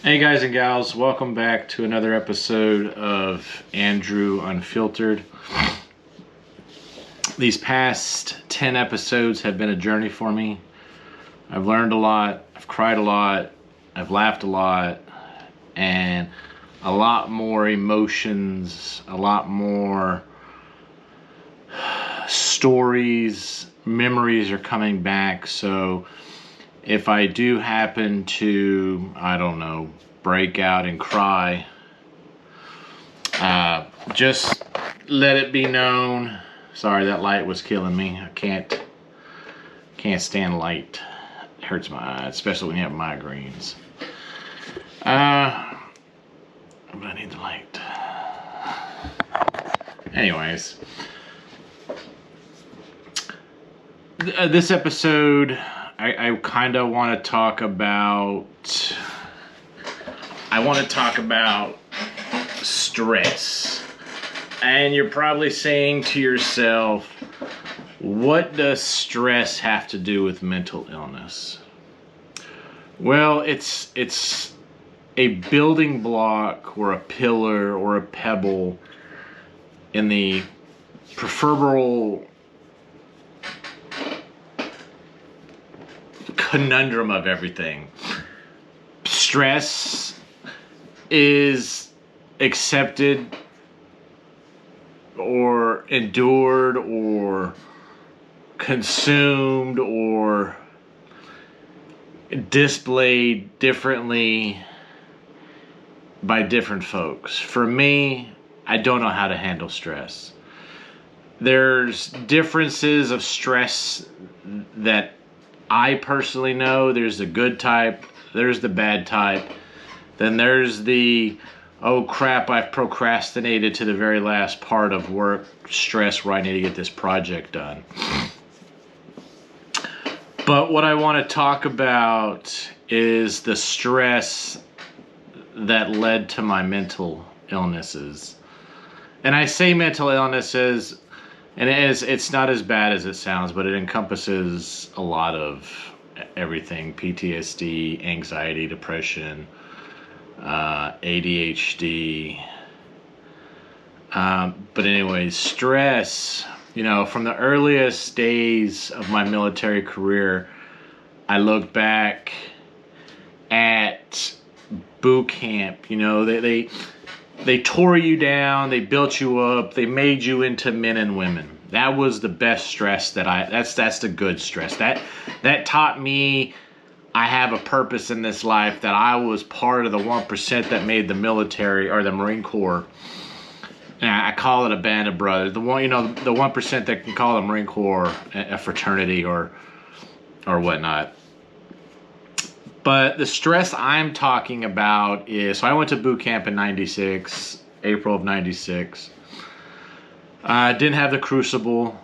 Hey guys and gals, welcome back to another episode of Andrew-Unfiltered. These past 10 episodes have been a journey for me. I've learned a lot, I've cried a lot, I've laughed a lot, and a lot more emotions, a lot more stories, memories are coming back. So if I do happen to, I don't know, break out and cry, just let it be known. Sorry, that light was killing me. I can't stand light. It hurts my eyes, especially when you have migraines. But I need the light. Anyways, this episode, I kind of want to talk about. I want to talk about stress. And you're probably saying to yourself, what does stress have to do with mental illness? Well, it's a building block or a pillar or a pebble in the proverbial conundrum of everything. Stress is accepted or endured or consumed or displayed differently by different folks. For me, I don't know how to handle stress. There's differences of stress that I personally know. There's the good type, there's the bad type, then there's the, oh crap, I've procrastinated to the very last part of work stress where I need to get this project done. But what I want to talk about is the stress that led to my mental illnesses. And I say mental illnesses, and it's not as bad as it sounds, but it encompasses a lot of everything: PTSD, anxiety, depression, ADHD. But anyway, stress, from the earliest days of my military career, I look back at boot camp. They tore you down, they built you up, they made you into men and women. That was the best stress that's the good stress. That taught me I have a purpose in this life, that I was part of the 1% that made the military or the Marine Corps. And I call it a band of brothers. The 1% that can call the Marine Corps a fraternity or whatnot. But the stress I'm talking about is, so I went to boot camp in 96, April of 96. Didn't have the Crucible,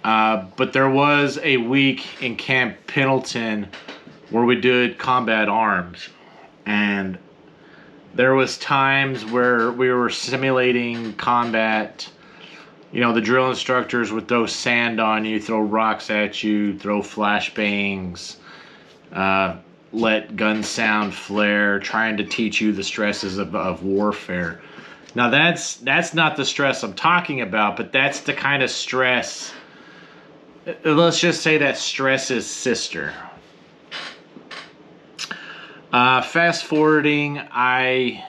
but there was a week in Camp Pendleton where we did combat arms. And there was times where we were simulating combat. The drill instructors would throw sand on you, throw rocks at you, throw flashbangs, let gun sound flare, trying to teach you the stresses of warfare. Now that's not the stress I'm talking about, but that's the kind of stress. Let's just say that stress is sister. Fast forwarding, I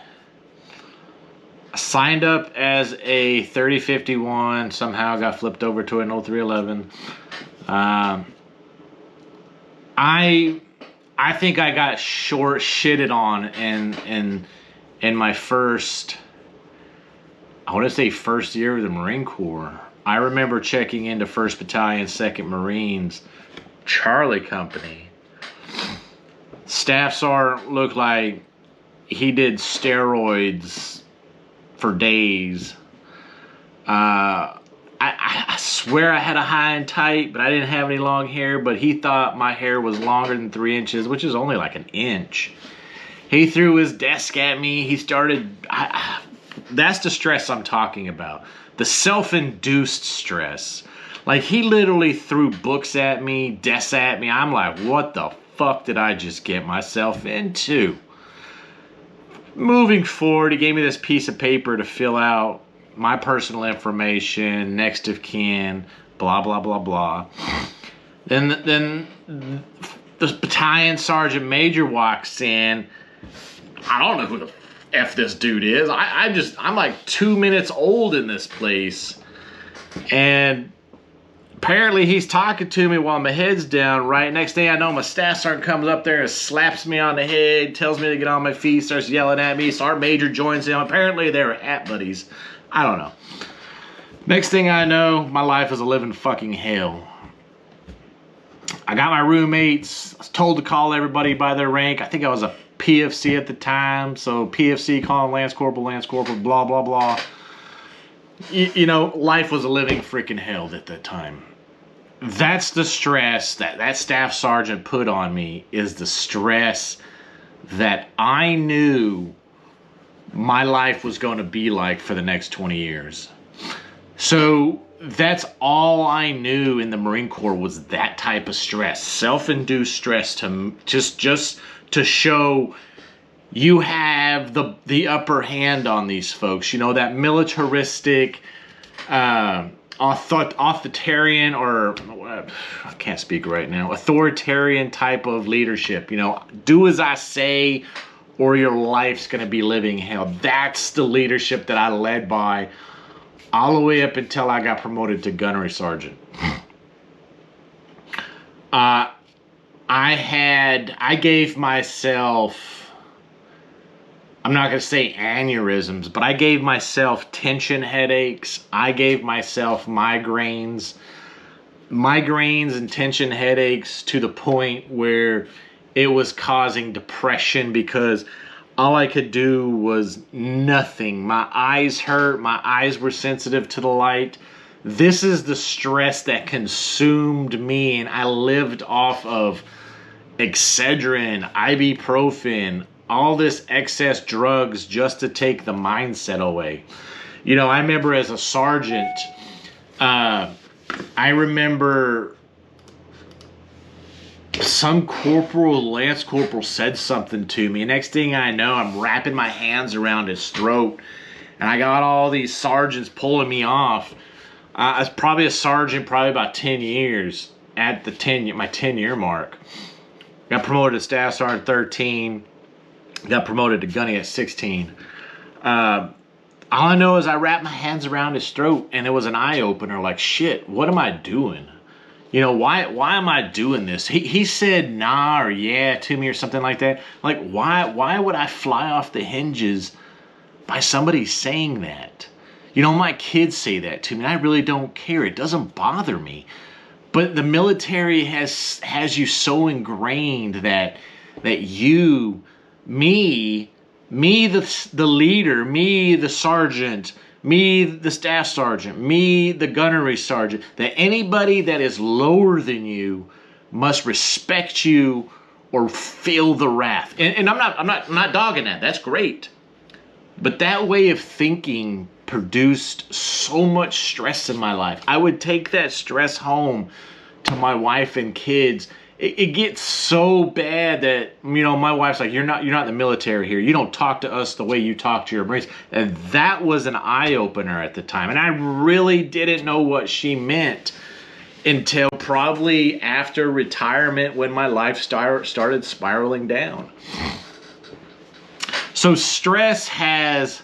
signed up as a 3051, somehow got flipped over to an 0311. I think I got shitted on in my first, I want to say first year of the Marine Corps. I remember checking into 1st Battalion, 2nd Marines, Charlie Company. Staff Sergeant looked like he did steroids for days. I swear I had a high and tight, but I didn't have any long hair. But he thought my hair was longer than 3 inches, which is only like an inch. He threw his desk at me. He started... that's the stress I'm talking about. The self-induced stress. Like, he literally threw books at me, desks at me. I'm like, what the fuck did I just get myself into? moving forward, he gave me this piece of paper to fill out my personal information, next of kin, blah, blah, blah, blah. Then the battalion sergeant major walks in. I don't know who the F this dude is. I'm like 2 minutes old in this place. And apparently he's talking to me while my head's down, right? Next thing I know, my staff sergeant comes up there and slaps me on the head, tells me to get on my feet, starts yelling at me. Sergeant major joins him. Apparently they were hat buddies. I don't know. Next thing I know, my life is a living fucking hell. I got my roommates. I was told to call everybody by their rank. I think I was a PFC at the time. So PFC calling Lance Corporal, blah, blah, blah. You know, life was a living freaking hell at that time. That's the stress that staff sergeant put on me, is the stress that I knew my life was going to be like for the next 20 years. So that's all I knew in the Marine Corps, was that type of stress, self-induced stress, to just to show you have the upper hand on these folks. You know, that militaristic, authoritarian, or I can't speak right now, authoritarian type of leadership. You know, do as I say or your life's going to be living hell. That's the leadership that I led by all the way up until I got promoted to gunnery sergeant. I gave myself, I'm not going to say aneurysms, but I gave myself tension headaches. I gave myself migraines and tension headaches to the point where it was causing depression, because all I could do was nothing. My eyes hurt. My eyes were sensitive to the light. This is the stress that consumed me, and I lived off of Excedrin, ibuprofen, all this excess drugs just to take the mindset away. You know, I remember as a sergeant, I remember some Lance Corporal said something to me. Next thing I know, I'm wrapping my hands around his throat, and I got all these sergeants pulling me off. I was probably a sergeant, probably about 10 years at my 10-year mark. Got promoted to staff sergeant 13. Got promoted to gunny at 16. All I know is I wrapped my hands around his throat, and it was an eye-opener. Like, shit, what am I doing? You know, why am I doing this? He said nah or yeah to me or something like that. Like, why would I fly off the hinges by somebody saying that? You know, my kids say that to me. I really don't care. It doesn't bother me. But the military has you so ingrained that you, me the leader, me the sergeant, me the staff sergeant, me the gunnery sergeant, that anybody that is lower than you must respect you or feel the wrath. And I'm not dogging that. That's great. But that way of thinking produced so much stress in my life. I would take that stress home to my wife and kids. It gets so bad that, you know, my wife's like, you're not in the military here. You don't talk to us the way you talk to your Marines. And that was an eye-opener at the time. And I really didn't know what she meant until probably after retirement, when my life started spiraling down. So stress has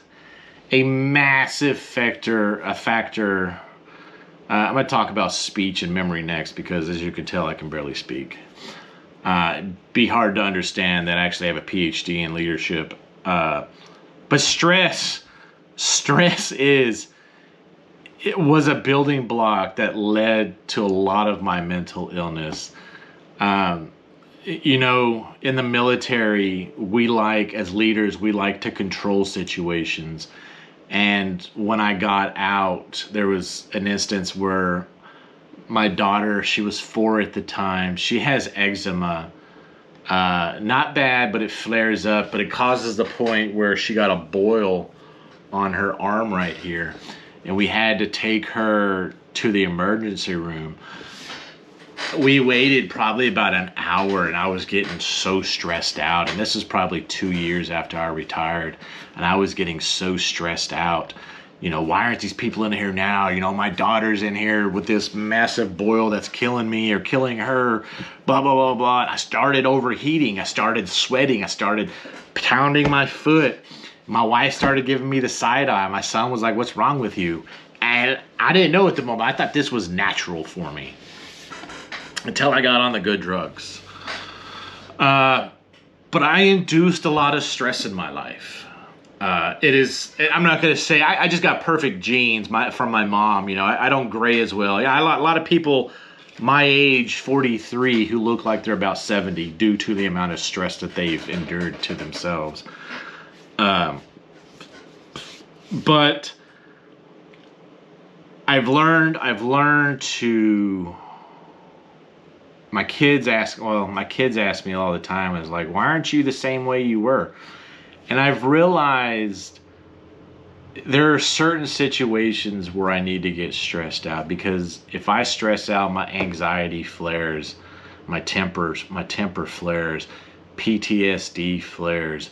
a massive factor. I'm going to talk about speech and memory next, because as you can tell, I can barely speak. Be hard to understand that I actually have a PhD in leadership. But stress was a building block that led to a lot of my mental illness. You know, in the military, as leaders, we like to control situations. And when I got out, there was an instance where my daughter, she was 4 at the time, she has eczema. Not bad, but it flares up, but it causes the point where she got a boil on her arm right here. And we had to take her to the emergency room. we waited probably about an hour, and I was getting so stressed out. And this is probably 2 years after I retired, and I was getting so stressed out. You know, why aren't these people in here now? You know, my daughter's in here with this massive boil that's killing me or killing her, blah, blah, blah, blah. And I started overheating. I started sweating. I started pounding my foot. My wife started giving me the side eye. My son was like, "What's wrong with you?" And I didn't know at the moment. I thought this was natural for me until I got on the good drugs. But I induced a lot of stress in my life. I'm not going to say, I just got perfect genes from my mom. You know, I don't gray as well. Yeah, a lot of people my age, 43, who look like they're about 70 due to the amount of stress that they've endured to themselves. But I've learned to, my kids ask me all the time, is like, why aren't you the same way you were? And I've realized there are certain situations where I need to get stressed out, because if I stress out, my anxiety flares, my temper flares, PTSD flares.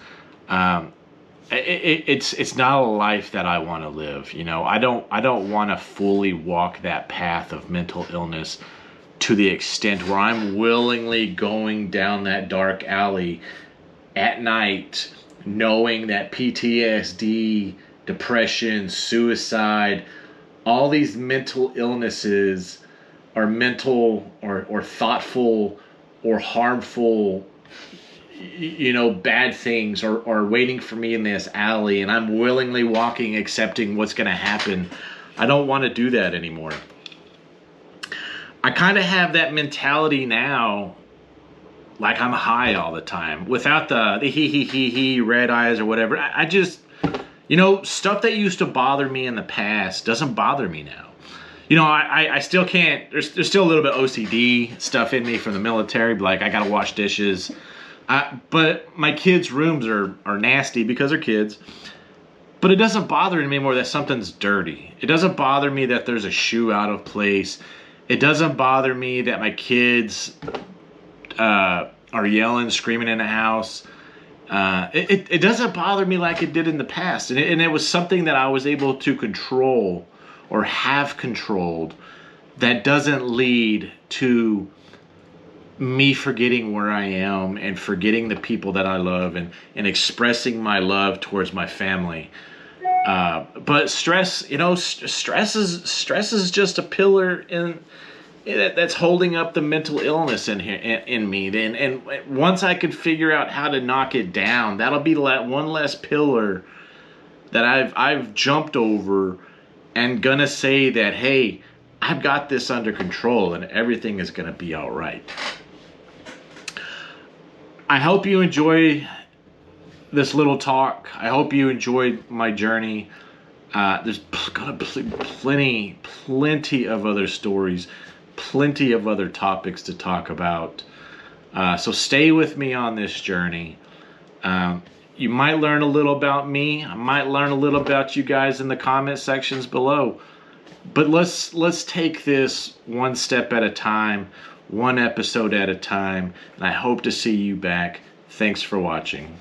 It's not a life that I want to live. You know, I don't want to fully walk that path of mental illness to the extent where I'm willingly going down that dark alley at night, knowing that PTSD, depression, suicide, all these mental illnesses are mental or thoughtful or harmful, you know, bad things are waiting for me in this alley, and I'm willingly walking, accepting what's going to happen. I don't want to do that anymore. I kind of have that mentality now, like I'm high all the time, without the he, red eyes or whatever. I just, you know, stuff that used to bother me in the past doesn't bother me now. You know, I still can't, there's still a little bit OCD stuff in me from the military, like I gotta wash dishes. But my kids' rooms are nasty because they're kids. But it doesn't bother me anymore that something's dirty. It doesn't bother me that there's a shoe out of place. It doesn't bother me that my kids are yelling, screaming in the house. It doesn't bother me like it did in the past. And it was something that I was able to control or have controlled, that doesn't lead to me forgetting where I am and forgetting the people that I love and expressing my love towards my family. But stress, you know, stress is just a pillar that's holding up the mental illness in me. And once I could figure out how to knock it down, that'll be one less pillar that I've jumped over, and gonna say that, hey, I've got this under control and everything is gonna be all right. I hope you enjoy this little talk. I hope you enjoyed my journey. There's gonna be plenty of other stories, plenty of other topics to talk about. So stay with me on this journey. You might learn a little about me. I might learn a little about you guys in the comment sections below. But let's take this one step at a time, one episode at a time. And I hope to see you back. Thanks for watching.